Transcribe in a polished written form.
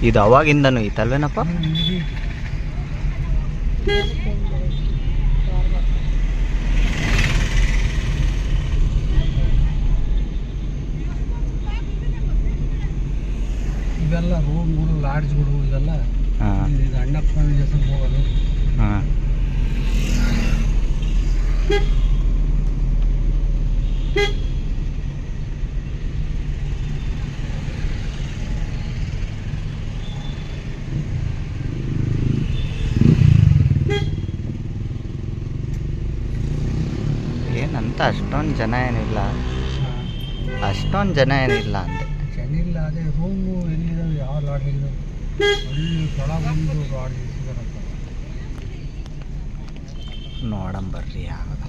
ಇದು ಅವಾಗಿಂದನೂ ಇತ್ತಲ್ವೇನಪ್ಪ? ಇವೆಲ್ಲ ರೂಮ್ಗಳು, ಲಾಡ್ಜ್ಗಳು, ಇದೆಲ್ಲ ಅಣ್ಣಪ್ಪ ಹೆಸರು ಹೋಗೋದು. ಹಾಂ, ಏನಂತ ಅಷ್ಟೊಂದು ಜನ ಏನಿಲ್ಲ, ಅಷ್ಟೊಂದು ಜನ ಏನಿಲ್ಲ ಅಂದೆ. ಜನ ಇಲ್ಲ, ಅದೇ ರೂಮು ಎಲ್ಲಿದ್ದಾವೆ, ಯಾವ ಲಾಡ್ಜ್ ಇದ್ದಾವೆ, ಅಲ್ಲಿ ಕೆಳಗೊಂದು ಲಾಡ್ಜ್ ಸಿಗೋದಂತ. ನೋಡಂಬರ್ರಿ ಯಾವುದು